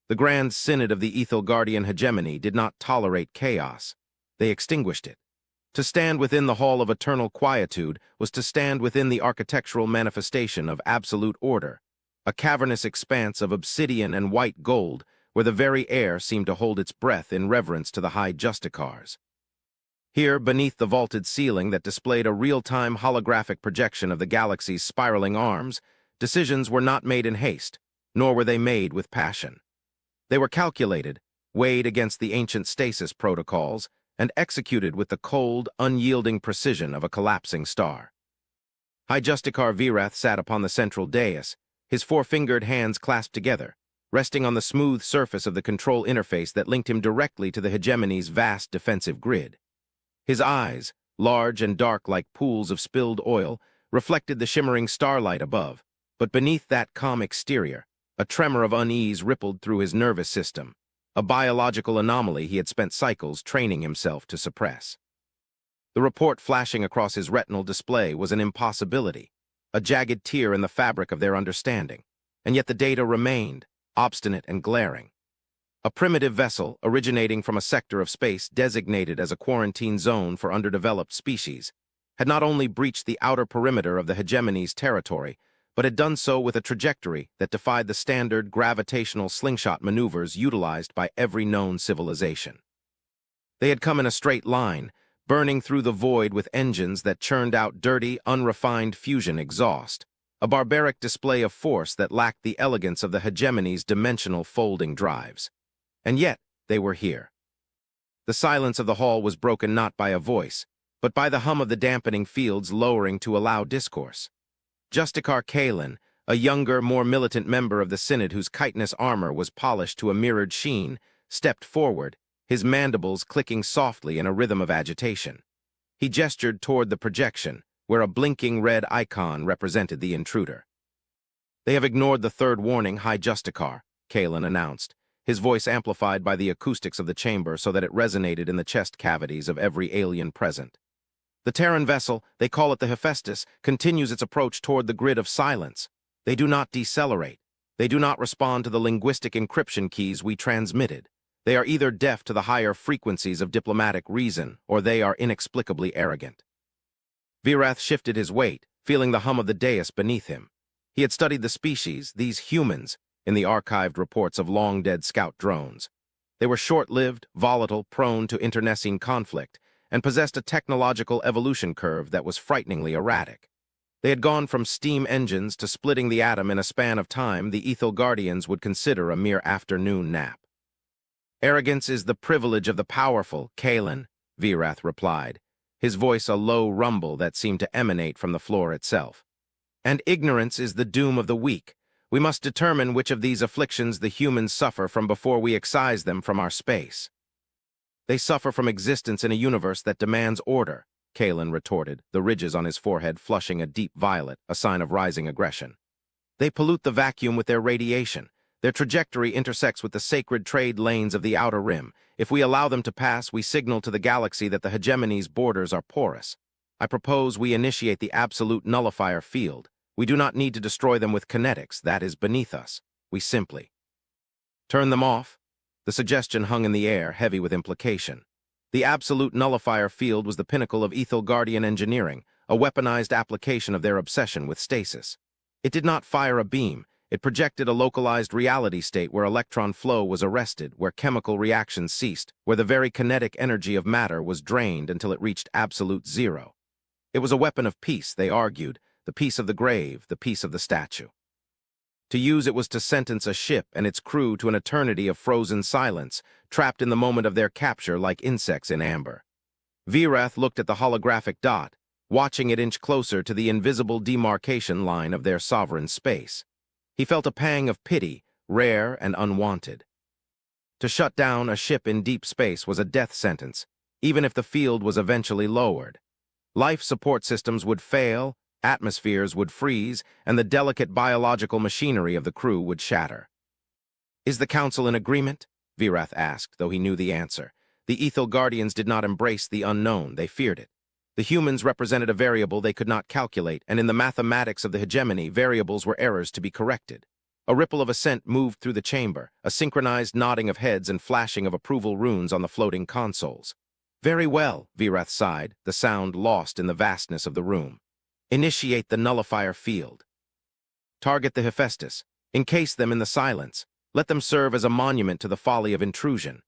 The Grand Synod of the Ethel Guardian hegemony did not tolerate chaos. They extinguished it. To stand within the Hall of Eternal Quietude was to stand within the architectural manifestation of absolute order, a cavernous expanse of obsidian and white gold where the very air seemed to hold its breath in reverence to the high justicars. Here, beneath the vaulted ceiling that displayed a real-time holographic projection of the galaxy's spiraling arms, decisions were not made in haste, nor were they made with passion. They were calculated, weighed against the ancient stasis protocols, and executed with the cold, unyielding precision of a collapsing star. High Justicar Virath sat upon the central dais, his four-fingered hands clasped together, resting on the smooth surface of the control interface that linked him directly to the hegemony's vast defensive grid. His eyes, large and dark like pools of spilled oil, reflected the shimmering starlight above, but beneath that calm exterior, a tremor of unease rippled through his nervous system, a biological anomaly he had spent cycles training himself to suppress. The report flashing across his retinal display was an impossibility, a jagged tear in the fabric of their understanding, and yet the data remained, obstinate and glaring. A primitive vessel originating from a sector of space designated as a quarantine zone for underdeveloped species had not only breached the outer perimeter of the hegemony's territory, but had done so with a trajectory that defied the standard gravitational slingshot maneuvers utilized by every known civilization. They had come in a straight line, burning through the void with engines that churned out dirty, unrefined fusion exhaust, a barbaric display of force that lacked the elegance of the hegemony's dimensional folding drives. And yet, they were here. The silence of the hall was broken not by a voice, but by the hum of the dampening fields lowering to allow discourse. Justicar Kalen, a younger, more militant member of the Synod whose chitinous armor was polished to a mirrored sheen, stepped forward, his mandibles clicking softly in a rhythm of agitation. He gestured toward the projection, where a blinking red icon represented the intruder. "They have ignored the third warning, High Justicar," Kalen announced, his voice amplified by the acoustics of the chamber so that it resonated in the chest cavities of every alien present. "The Terran vessel, they call it the Hephaestus, continues its approach toward the grid of silence. They do not decelerate. They do not respond to the linguistic encryption keys we transmitted. They are either deaf to the higher frequencies of diplomatic reason, or they are inexplicably arrogant." Virath shifted his weight, feeling the hum of the dais beneath him. He had studied the species, these humans, in the archived reports of long-dead scout drones. They were short-lived, volatile, prone to internecine conflict, and possessed a technological evolution curve that was frighteningly erratic. They had gone from steam engines to splitting the atom in a span of time the Ethel Guardians would consider a mere afternoon nap. "Arrogance is the privilege of the powerful, Kalen," Virath replied, his voice a low rumble that seemed to emanate from the floor itself. "And ignorance is the doom of the weak. We must determine which of these afflictions the humans suffer from before we excise them from our space." "They suffer from existence in a universe that demands order," Kalen retorted, the ridges on his forehead flushing a deep violet, a sign of rising aggression. "They pollute the vacuum with their radiation. Their trajectory intersects with the sacred trade lanes of the Outer Rim. If we allow them to pass, we signal to the galaxy that the hegemony's borders are porous. I propose we initiate the absolute nullifier field. We do not need to destroy them with kinetics. That is beneath us. We simply turn them off." The suggestion hung in the air, heavy with implication. The absolute nullifier field was the pinnacle of Ethel Guardian engineering, a weaponized application of their obsession with stasis. It did not fire a beam. It projected a localized reality state where electron flow was arrested, where chemical reactions ceased, where the very kinetic energy of matter was drained until it reached absolute zero. It was a weapon of peace, they argued, the peace of the grave, the peace of the statue. To use it was to sentence a ship and its crew to an eternity of frozen silence, trapped in the moment of their capture like insects in amber. Virath looked at the holographic dot, watching it inch closer to the invisible demarcation line of their sovereign space. He felt a pang of pity, rare and unwanted. To shut down a ship in deep space was a death sentence, even if the field was eventually lowered. Life support systems would fail, atmospheres would freeze, and the delicate biological machinery of the crew would shatter. "Is the Council in agreement?" Virath asked, though he knew the answer. The Ethel Guardians did not embrace the unknown, they feared it. The humans represented a variable they could not calculate, and in the mathematics of the hegemony, variables were errors to be corrected. A ripple of assent moved through the chamber, a synchronized nodding of heads and flashing of approval runes on the floating consoles. Very well, Virath sighed, the sound lost in the vastness of the room. Initiate the nullifier field. Target the Hephaestus. Encase them in the silence. Let them serve as a monument to the folly of intrusion.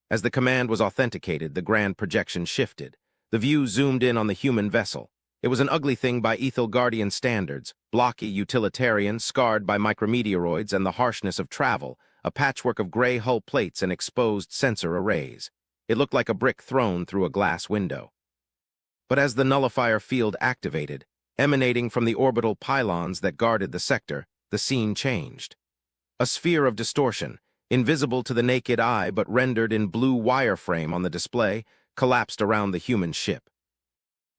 As the command was authenticated, the grand projection shifted. The view zoomed in on the human vessel. It was an ugly thing by Ethel Guardian standards, blocky, utilitarian, scarred by micrometeoroids and the harshness of travel, a patchwork of gray hull plates and exposed sensor arrays. It looked like a brick thrown through a glass window. But as the nullifier field activated, emanating from the orbital pylons that guarded the sector, the scene changed. A sphere of distortion, invisible to the naked eye but rendered in blue wireframe on the display, collapsed around the human ship.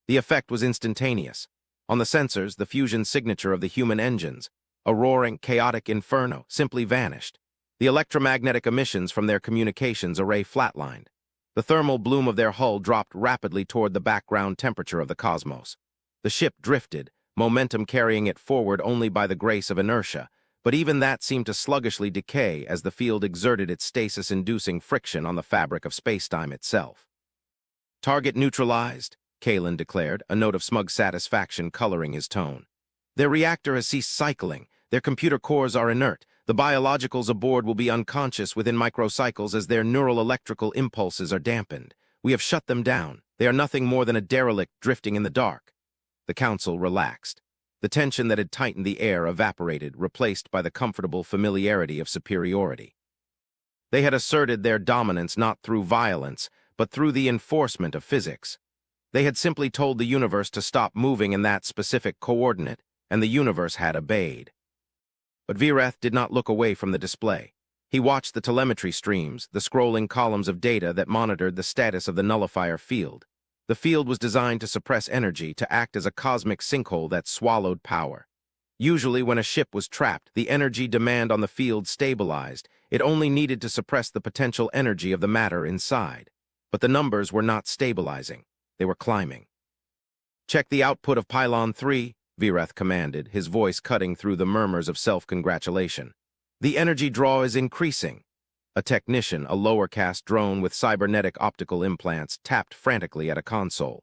The effect was instantaneous. On the sensors, the fusion signature of the human engines, a roaring, chaotic inferno, simply vanished. The electromagnetic emissions from their communications array flatlined. The thermal bloom of their hull dropped rapidly toward the background temperature of the cosmos. The ship drifted, momentum carrying it forward only by the grace of inertia, but even that seemed to sluggishly decay as the field exerted its stasis-inducing friction on the fabric of spacetime itself. Target neutralized, Kalen declared, a note of smug satisfaction coloring his tone. Their reactor has ceased cycling, their computer cores are inert, the biologicals aboard will be unconscious within microcycles as their neural electrical impulses are dampened. We have shut them down. They are nothing more than a derelict drifting in the dark. The council relaxed. The tension that had tightened the air evaporated, replaced by the comfortable familiarity of superiority. They had asserted their dominance not through violence, but through the enforcement of physics. They had simply told the universe to stop moving in that specific coordinate, and the universe had obeyed. But Virath did not look away from the display. He watched the telemetry streams, the scrolling columns of data that monitored the status of the nullifier field. The field was designed to suppress energy, to act as a cosmic sinkhole that swallowed power. Usually, when a ship was trapped, the energy demand on the field stabilized. It only needed to suppress the potential energy of the matter inside. But the numbers were not stabilizing. They were climbing. Check the output of Pylon 3, Virath commanded, his voice cutting through the murmurs of self-congratulation. The energy draw is increasing. A technician, a lower caste drone with cybernetic optical implants, tapped frantically at a console.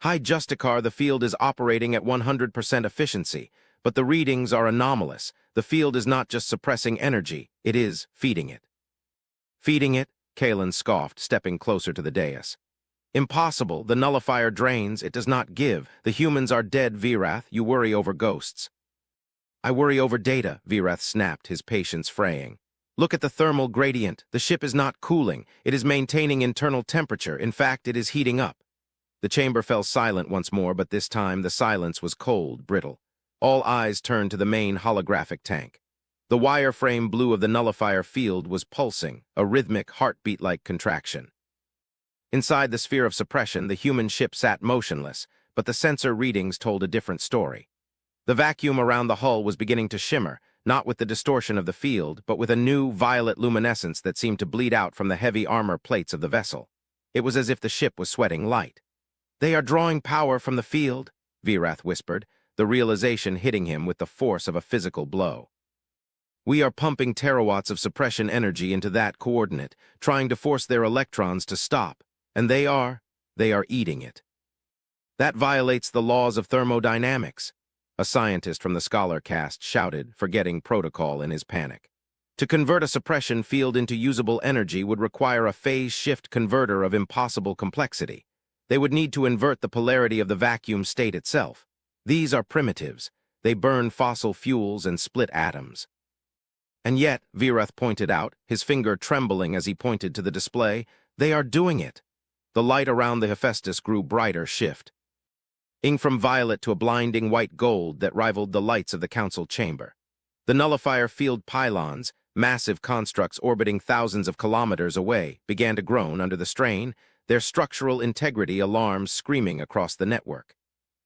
Hi Justicar, the field is operating at 100% efficiency, but the readings are anomalous. The field is not just suppressing energy, it is feeding it. Feeding it? Kalen scoffed, stepping closer to the dais. Impossible. The nullifier drains, it does not give. The humans are dead, Virath. You worry over ghosts. I worry over data, Virath snapped, his patience fraying. Look at the thermal gradient. The ship is not cooling. It is maintaining internal temperature. In fact, it is heating up. The chamber fell silent once more, but this time the silence was cold, brittle. All eyes turned to the main holographic tank. The wireframe blue of the nullifier field was pulsing, a rhythmic, heartbeat-like contraction. Inside the sphere of suppression, the human ship sat motionless, but the sensor readings told a different story. The vacuum around the hull was beginning to shimmer, not with the distortion of the field, but with a new, violet luminescence that seemed to bleed out from the heavy armor plates of the vessel. It was as if the ship was sweating light. They are drawing power from the field, Virath whispered, the realization hitting him with the force of a physical blow. We are pumping terawatts of suppression energy into that coordinate, trying to force their electrons to stop, and they are eating it. That violates the laws of thermodynamics, a scientist from the scholar caste shouted, forgetting protocol in his panic. To convert a suppression field into usable energy would require a phase shift converter of impossible complexity. They would need to invert the polarity of the vacuum state itself. These are primitives. They burn fossil fuels and split atoms. And yet, Virath pointed out, his finger trembling as he pointed to the display, they are doing it. The light around the Hephaestus grew brighter shift, ing from violet to a blinding white gold that rivaled the lights of the council chamber. The nullifier field pylons, massive constructs orbiting thousands of kilometers away, began to groan under the strain, their structural integrity alarms screaming across the network.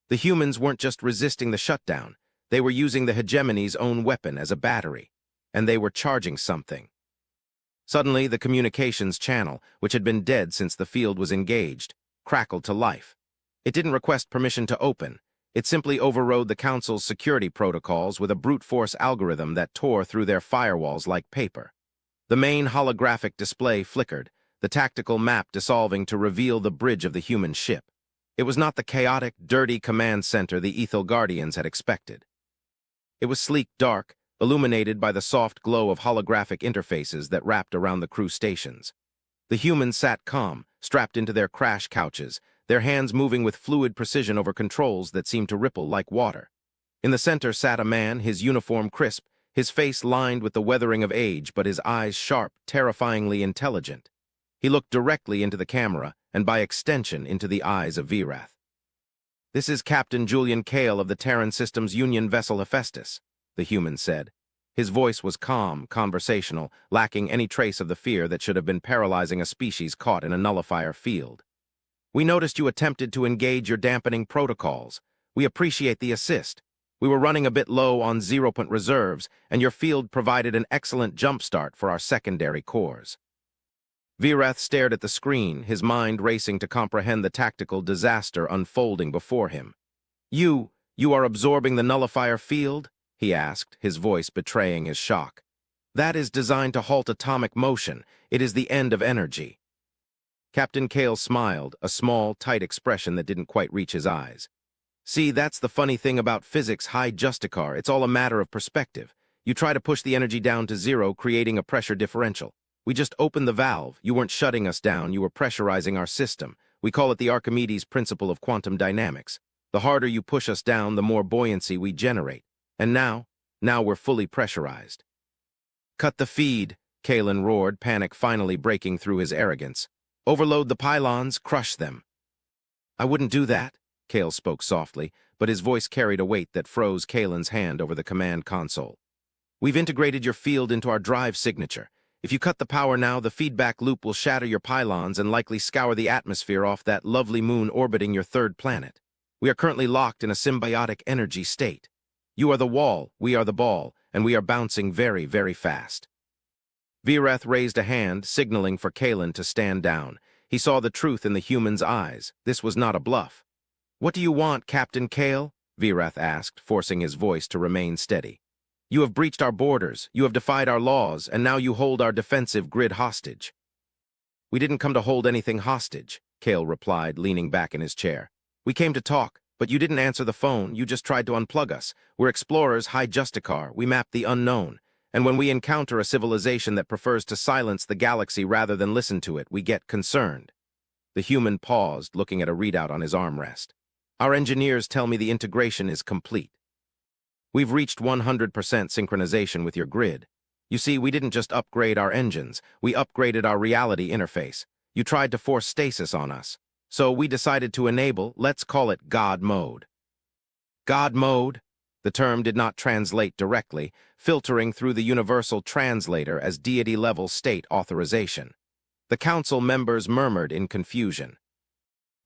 The humans weren't just resisting the shutdown, they were using the hegemony's own weapon as a battery, and they were charging something. Suddenly, the communications channel, which had been dead since the field was engaged, crackled to life. It didn't request permission to open. It simply overrode the Council's security protocols with a brute force algorithm that tore through their firewalls like paper. The main holographic display flickered, the tactical map dissolving to reveal the bridge of the human ship. It was not the chaotic, dirty command center the Ethel Guardians had expected. It was sleek, dark, illuminated by the soft glow of holographic interfaces that wrapped around the crew stations. The humans sat calm, strapped into their crash couches, their hands moving with fluid precision over controls that seemed to ripple like water. In the center sat a man, his uniform crisp, his face lined with the weathering of age, but his eyes sharp, terrifyingly intelligent. He looked directly into the camera, and by extension into the eyes of Virath. "This is Captain Julian Kale of the Terran Systems Union vessel Hephaestus," the human said. His voice was calm, conversational, lacking any trace of the fear that should have been paralyzing a species caught in a nullifier field. "We noticed you attempted to engage your dampening protocols. We appreciate the assist. We were running a bit low on 0-point reserves, and your field provided an excellent jumpstart for our secondary cores." Virath stared at the screen, his mind racing to comprehend the tactical disaster unfolding before him. You are absorbing the nullifier field?" he asked, his voice betraying his shock. "That is designed to halt atomic motion. It is the end of energy." Captain Kale smiled, a small, tight expression that didn't quite reach his eyes. "See, that's the funny thing about physics, high Justicar. It's all a matter of perspective. You try to push the energy down to zero, creating a pressure differential. We just opened the valve. You weren't shutting us down, you were pressurizing our system. We call it the Archimedes principle of quantum dynamics. The harder you push us down, the more buoyancy we generate. And now we're fully pressurized." "Cut the feed," Kalen roared, panic finally breaking through his arrogance. "Overload the pylons, crush them." "I wouldn't do that," Kale spoke softly, but his voice carried a weight that froze Kalen's hand over the command console. "We've integrated your field into our drive signature. If you cut the power now, the feedback loop will shatter your pylons and likely scour the atmosphere off that lovely moon orbiting your third planet. We are currently locked in a symbiotic energy state. You are the wall, we are the ball, and we are bouncing very, very fast." Virath raised a hand, signaling for Kalen to stand down. He saw the truth in the human's eyes. This was not a bluff. "What do you want, Captain Kale?" Virath asked, forcing his voice to remain steady. "You have breached our borders, you have defied our laws, and now you hold our defensive grid hostage." "We didn't come to hold anything hostage," Kale replied, leaning back in his chair. "We came to talk, but you didn't answer the phone, you just tried to unplug us. We're explorers, high Justicar, we map the unknown. And when we encounter a civilization that prefers to silence the galaxy rather than listen to it, we get concerned." The human paused, looking at a readout on his armrest. "Our engineers tell me the integration is complete. We've reached 100% synchronization with your grid. You see, we didn't just upgrade our engines, we upgraded our reality interface. You tried to force stasis on us. So we decided to enable, let's call it God mode." God mode? The term did not translate directly, filtering through the universal translator as deity-level state authorization. The council members murmured in confusion.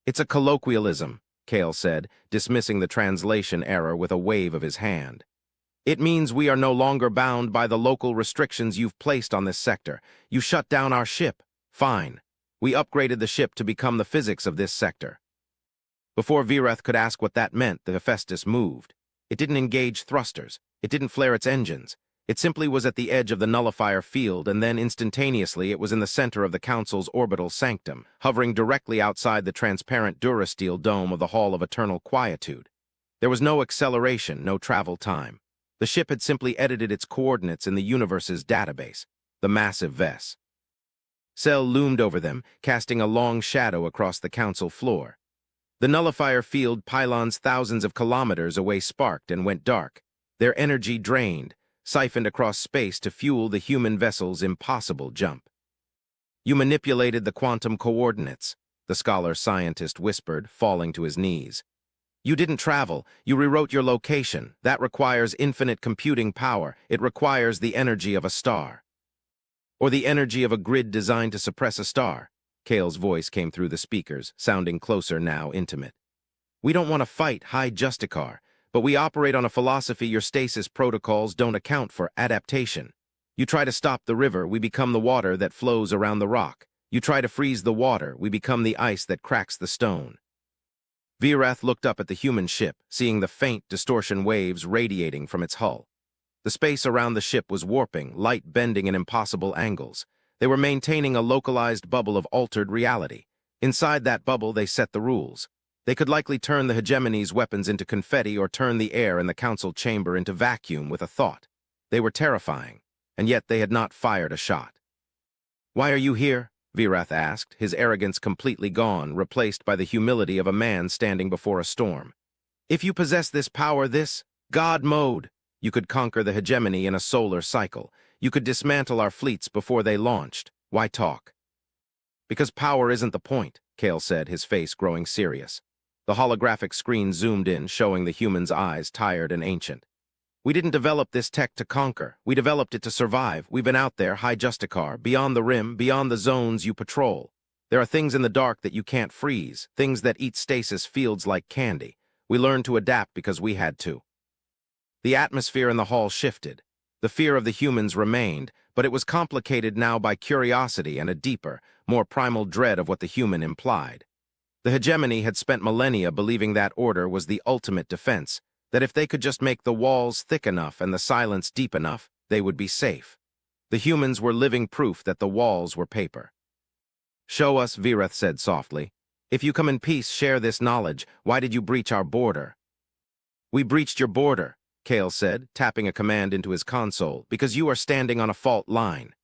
"It's a colloquialism," Kale said, dismissing the translation error with a wave of his hand. "It means we are no longer bound by the local restrictions you've placed on this sector. You shut down our ship. Fine. We upgraded the ship to become the physics of this sector." Before Virath could ask what that meant, the Hephaestus moved. It didn't engage thrusters. It didn't flare its engines. It simply was at the edge of the nullifier field, and then instantaneously it was in the center of the Council's orbital sanctum, hovering directly outside the transparent durasteel dome of the Hall of Eternal Quietude. There was no acceleration, no travel time. The ship had simply edited its coordinates in the universe's database, the massive VES. Cell loomed over them, casting a long shadow across the Council floor. The nullifier field pylons thousands of kilometers away sparked and went dark, their energy drained, siphoned across space to fuel the human vessel's impossible jump. "You manipulated the quantum coordinates," the scholar-scientist whispered, falling to his knees. "You didn't travel, you rewrote your location. That requires infinite computing power. It requires the energy of a star." "Or the energy of a grid designed to suppress a star." Kale's voice came through the speakers, sounding closer now, intimate. "We don't want to fight, high Justicar, but we operate on a philosophy your stasis protocols don't account for: adaptation. You try to stop the river, we become the water that flows around the rock. You try to freeze the water, we become the ice that cracks the stone." Virath looked up at the human ship, seeing the faint distortion waves radiating from its hull. The space around the ship was warping, light bending in impossible angles. They were maintaining a localized bubble of altered reality. Inside that bubble, they set the rules. They could likely turn the hegemony's weapons into confetti or turn the air in the council chamber into vacuum with a thought. They were terrifying, and yet they had not fired a shot. "Why are you here?" Virath asked, his arrogance completely gone, replaced by the humility of a man standing before a storm. "If you possess this power, this God mode, you could conquer the hegemony in a solar cycle. You could dismantle our fleets before they launched. Why talk?" "Because power isn't the point," Kale said, his face growing serious. The holographic screen zoomed in, showing the human's eyes tired and ancient. "We didn't develop this tech to conquer. We developed it to survive. We've been out there, high Justicar, beyond the rim, beyond the zones you patrol. There are things in the dark that you can't freeze, things that eat stasis fields like candy. We learned to adapt because we had to." The atmosphere in the hall shifted. The fear of the humans remained, but it was complicated now by curiosity and a deeper, more primal dread of what the human implied. The hegemony had spent millennia believing that order was the ultimate defense, that if they could just make the walls thick enough and the silence deep enough, they would be safe. The humans were living proof that the walls were paper. "Show us," Virath said softly. "If you come in peace, share this knowledge. Why did you breach our border?" "We breached your border," Kale said, tapping a command into his console, "because you are standing on a fault line."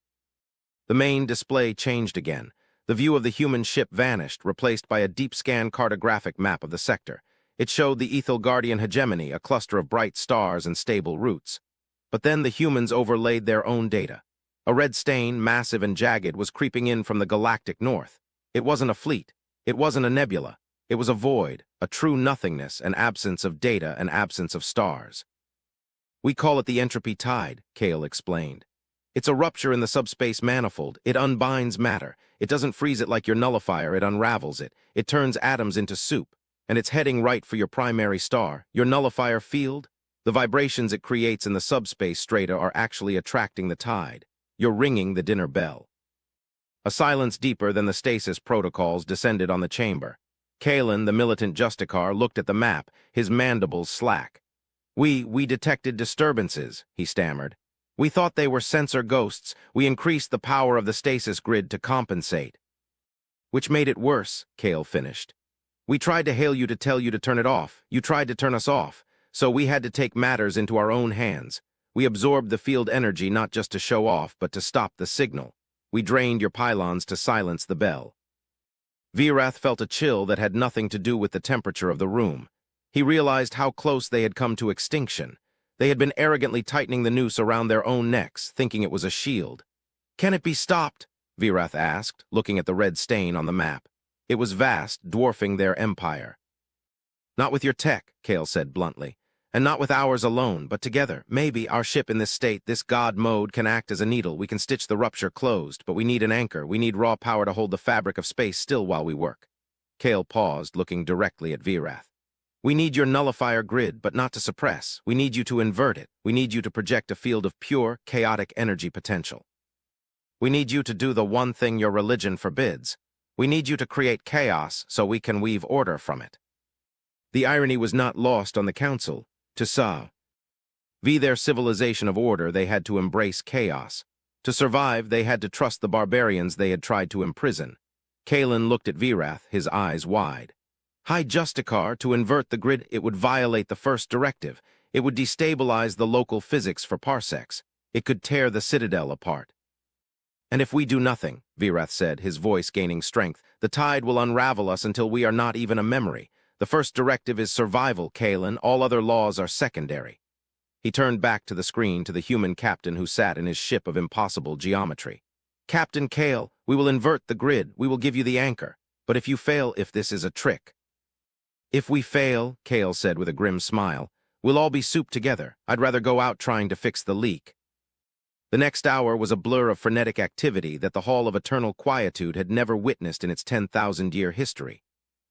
The main display changed again. The view of the human ship vanished, replaced by a deep-scan cartographic map of the sector. It showed the Ethel Guardian hegemony, a cluster of bright stars and stable routes. But then the humans overlaid their own data. A red stain, massive and jagged, was creeping in from the galactic north. It wasn't a fleet. It wasn't a nebula. It was a void, a true nothingness, an absence of data, an absence of stars. "We call it the entropy tide," Kale explained. "It's a rupture in the subspace manifold. It unbinds matter. It doesn't freeze it like your nullifier, it unravels it. It turns atoms into soup. And it's heading right for your primary star, your nullifier field. The vibrations it creates in the subspace strata are actually attracting the tide. You're ringing the dinner bell." A silence deeper than the stasis protocols descended on the chamber. Kalen, the militant Justicar, looked at the map, his mandibles slack. We detected disturbances," he stammered. "We thought they were sensor ghosts. We increased the power of the stasis grid to compensate." "Which made it worse," Kale finished. "We tried to hail you to tell you to turn it off. You tried to turn us off. So we had to take matters into our own hands. We absorbed the field energy not just to show off, but to stop the signal. We drained your pylons to silence the bell." Virath felt a chill that had nothing to do with the temperature of the room. He realized how close they had come to extinction. They had been arrogantly tightening the noose around their own necks, thinking it was a shield. "Can it be stopped?" Virath asked, looking at the red stain on the map. It was vast, dwarfing their empire. "Not with your tech," Kale said bluntly. "And not with ours alone, but together. Maybe our ship in this state, this God mode, can act as a needle. We can stitch the rupture closed, but we need an anchor. We need raw power to hold the fabric of space still while we work." Kale paused, looking directly at Virath. "We need your nullifier grid, but not to suppress. We need you to invert it. We need you to project a field of pure, chaotic energy potential. We need you to do the one thing your religion forbids. We need you to create chaos so we can weave order from it." The irony was not lost on the council. To Sci-Fi, their civilization of order, they had to embrace chaos. To survive, they had to trust the barbarians they had tried to imprison. Kalen looked at Virath, his eyes wide. "High Justicar, to invert the grid, it would violate the first directive. It would destabilize the local physics for parsecs. It could tear the Citadel apart." "And if we do nothing," Virath said, his voice gaining strength, "the tide will unravel us until we are not even a memory. The first directive is survival, Kalen. All other laws are secondary." He turned back to the screen to the human captain who sat in his ship of impossible geometry. "Captain Kale, we will invert the grid. We will give you the anchor. But if you fail, if this is a trick." "If we fail," Kale said with a grim smile, "we'll all be soup together. I'd rather go out trying to fix the leak." The next hour was a blur of frenetic activity that the Hall of Eternal Quietude had never witnessed in its 10,000-year history.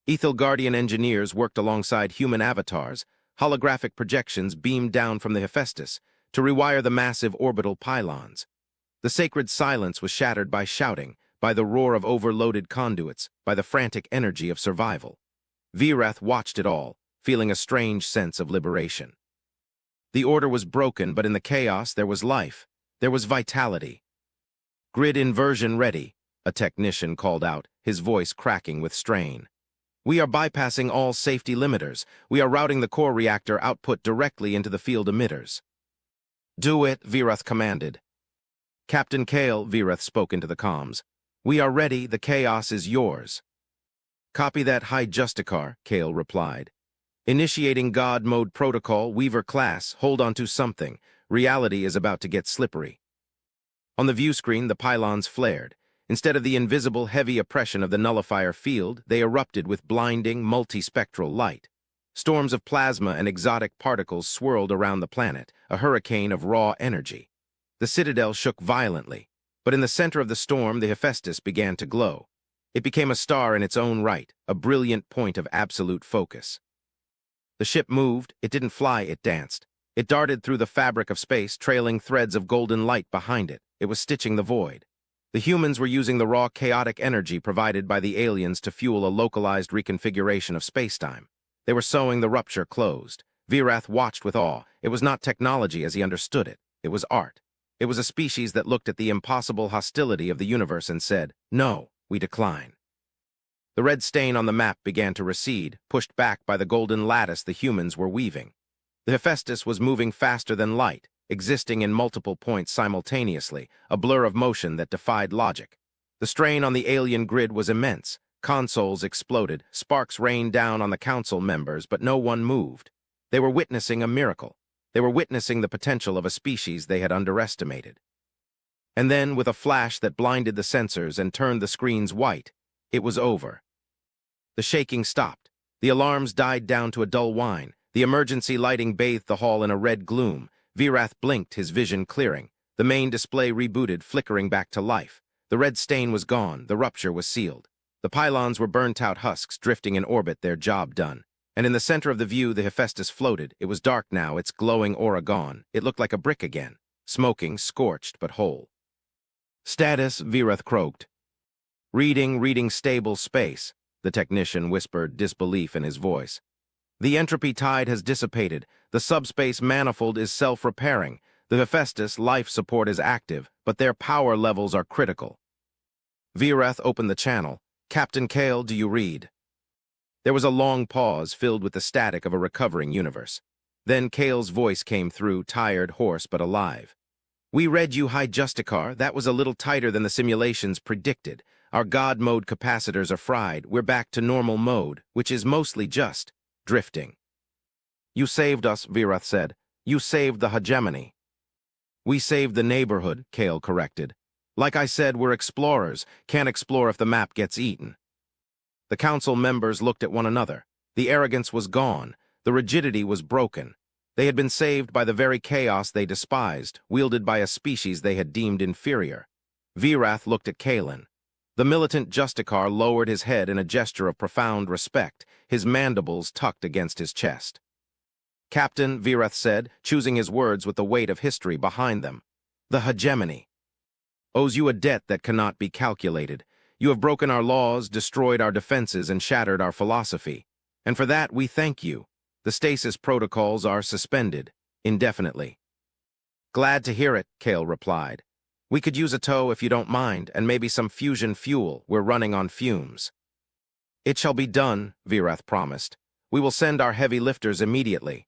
Ethel Guardian engineers worked alongside human avatars. Holographic projections beamed down from the Hephaestus to rewire the massive orbital pylons. The sacred silence was shattered by shouting, by the roar of overloaded conduits, by the frantic energy of survival. Virath watched it all, feeling a strange sense of liberation. The order was broken, but in the chaos there was life. There was vitality. "Grid inversion ready," a technician called out, his voice cracking with strain. "We are bypassing all safety limiters. We are routing the core reactor output directly into the field emitters." "Do it," Virath commanded. "Captain Kale," Virath spoke into the comms. "We are ready. The chaos is yours." "Copy that, High Justicar," Kale replied. "Initiating God Mode Protocol, Weaver class, hold on to something. Reality is about to get slippery." On the view screen, the pylons flared. Instead of the invisible, heavy oppression of the nullifier field, they erupted with blinding, multispectral light. Storms of plasma and exotic particles swirled around the planet, a hurricane of raw energy. The citadel shook violently, but in the center of the storm, the Hephaestus began to glow. It became a star in its own right, a brilliant point of absolute focus. The ship moved. It didn't fly, it danced. It darted through the fabric of space, trailing threads of golden light behind it. It was stitching the void. The humans were using the raw, chaotic energy provided by the aliens to fuel a localized reconfiguration of spacetime. They were sewing the rupture closed. Virath watched with awe. It was not technology as he understood it. It was art. It was a species that looked at the impossible hostility of the universe and said, "No, we decline." The red stain on the map began to recede, pushed back by the golden lattice the humans were weaving. The Hephaestus was moving faster than light, existing in multiple points simultaneously, a blur of motion that defied logic. The strain on the alien grid was immense. Consoles exploded, sparks rained down on the council members, but no one moved. They were witnessing a miracle. They were witnessing the potential of a species they had underestimated. And then, with a flash that blinded the sensors and turned the screens white, it was over. The shaking stopped. The alarms died down to a dull whine. The emergency lighting bathed the hall in a red gloom. Virath blinked, his vision clearing. The main display rebooted, flickering back to life. The red stain was gone. The rupture was sealed. The pylons were burnt-out husks, drifting in orbit, their job done. And in the center of the view, the Hephaestus floated. It was dark now, its glowing aura gone. It looked like a brick again, smoking, scorched, but whole. "Status," Virath croaked. Reading stable space," the technician whispered, disbelief in his voice. "The entropy tide has dissipated. The subspace manifold is self-repairing. The Hephaestus life support is active, but their power levels are critical." Virath opened the channel. "Captain Kale, do you read?" There was a long pause filled with the static of a recovering universe. Then Kale's voice came through, tired, hoarse, but alive. "We read you, High Justicar. That was a little tighter than the simulations predicted. Our God mode capacitors are fried. We're back to normal mode, which is mostly just drifting." "You saved us," Virath said. "You saved the hegemony." "We saved the neighborhood," Kale corrected. "Like I said, we're explorers. Can't explore if the map gets eaten." The council members looked at one another. The arrogance was gone. The rigidity was broken. They had been saved by the very chaos they despised, wielded by a species they had deemed inferior. Virath looked at Kalen. The militant Justicar lowered his head in a gesture of profound respect, his mandibles tucked against his chest. "Captain," Virath said, choosing his words with the weight of history behind them, "the hegemony owes you a debt that cannot be calculated. You have broken our laws, destroyed our defenses, and shattered our philosophy. And for that, we thank you. The stasis protocols are suspended, indefinitely." "Glad to hear it," Kale replied. "We could use a tow if you don't mind, and maybe some fusion fuel. We're running on fumes." "It shall be done," Virath promised. "We will send our heavy lifters immediately."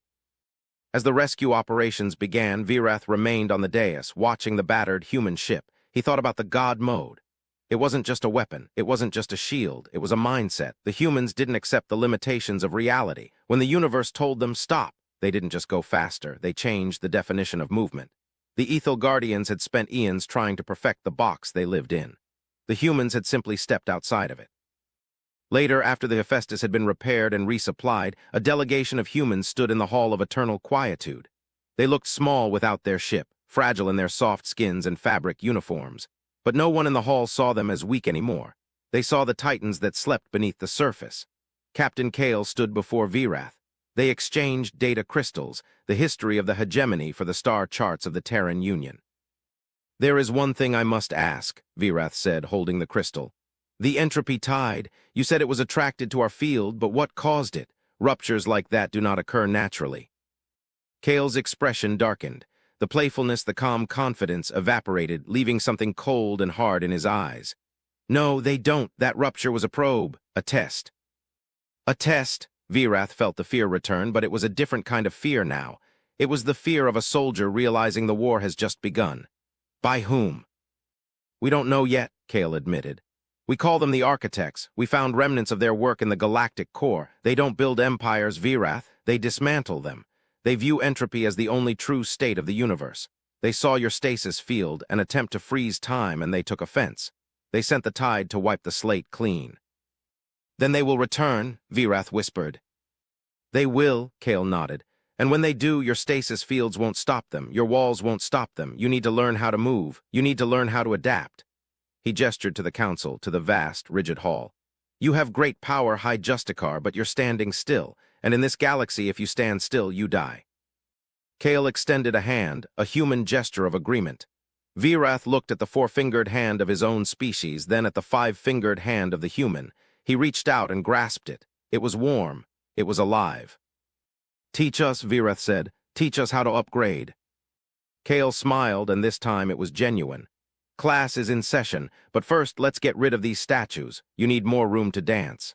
As the rescue operations began, Virath remained on the dais, watching the battered human ship. He thought about the God mode. It wasn't just a weapon. It wasn't just a shield. It was a mindset. The humans didn't accept the limitations of reality. When the universe told them stop, they didn't just go faster. They changed the definition of movement. The Ethel Guardians had spent eons trying to perfect the box they lived in. The humans had simply stepped outside of it. Later, after the Hephaestus had been repaired and resupplied, a delegation of humans stood in the Hall of Eternal Quietude. They looked small without their ship, fragile in their soft skins and fabric uniforms. But no one in the hall saw them as weak anymore. They saw the titans that slept beneath the surface. Captain Kale stood before Virath. They exchanged data crystals, the history of the hegemony for the star charts of the Terran Union. "There is one thing I must ask," Virath said, holding the crystal. The entropy tide. You said it was attracted to our field, but what caused it? Ruptures like that do not occur naturally. Kale's expression darkened. The playfulness, the calm confidence evaporated, leaving something cold and hard in his eyes. No, they don't. That rupture was a probe, a test. A test? Virath felt the fear return, but it was a different kind of fear now. It was the fear of a soldier realizing the war has just begun. By whom? We don't know yet, Kale admitted. We call them the architects. We found remnants of their work in the galactic core. They don't build empires, Virath. They dismantle them. They view entropy as the only true state of the universe. They saw your stasis field, an attempt to freeze time, and they took offense. They sent the tide to wipe the slate clean. Then they will return, Virath whispered. They will, Kale nodded. And when they do, your stasis fields won't stop them. Your walls won't stop them. You need to learn how to move. You need to learn how to adapt. He gestured to the council, to the vast, rigid hall. You have great power, High Justicar, but you're standing still. And in this galaxy, if you stand still, you die. Kale extended a hand, a human gesture of agreement. Virath looked at the four-fingered hand of his own species, then at the five-fingered hand of the human. He reached out and grasped it. It was warm. It was alive. Teach us, Virath said. Teach us how to upgrade. Kale smiled, and this time it was genuine. Class is in session, but first let's get rid of these statues. You need more room to dance.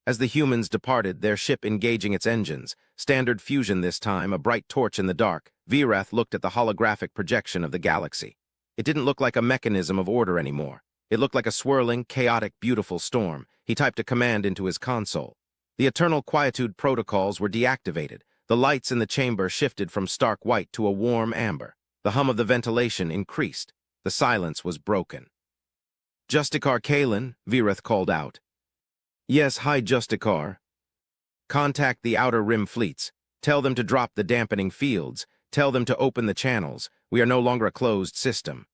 As the humans departed, their ship engaging its engines, standard fusion this time, a bright torch in the dark, Virath looked at the holographic projection of the galaxy. It didn't look like a mechanism of order anymore. It looked like a swirling, chaotic, beautiful storm. He typed a command into his console. The eternal quietude protocols were deactivated. The lights in the chamber shifted from stark white to a warm amber. The hum of the ventilation increased. The silence was broken. Justicar Kalen, Virath called out. Yes, High Justicar. Contact the Outer Rim fleets. Tell them to drop the dampening fields. Tell them to open the channels. We are no longer a closed system.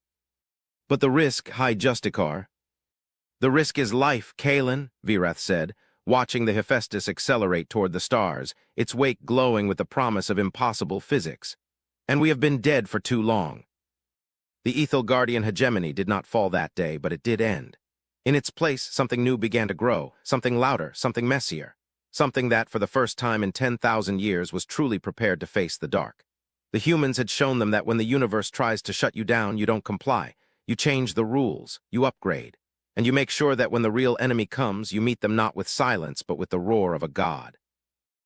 But the risk, High Justicar. The risk is life, Kalen, Virath said, watching the Hephaestus accelerate toward the stars, its wake glowing with the promise of impossible physics. And we have been dead for too long. The Ethel Guardian hegemony did not fall that day, but it did end. In its place, something new began to grow, something louder, something messier, something that, for the first time in 10,000 years, was truly prepared to face the dark. The humans had shown them that when the universe tries to shut you down, you don't comply. You change the rules, you upgrade, and you make sure that when the real enemy comes, you meet them not with silence, but with the roar of a god.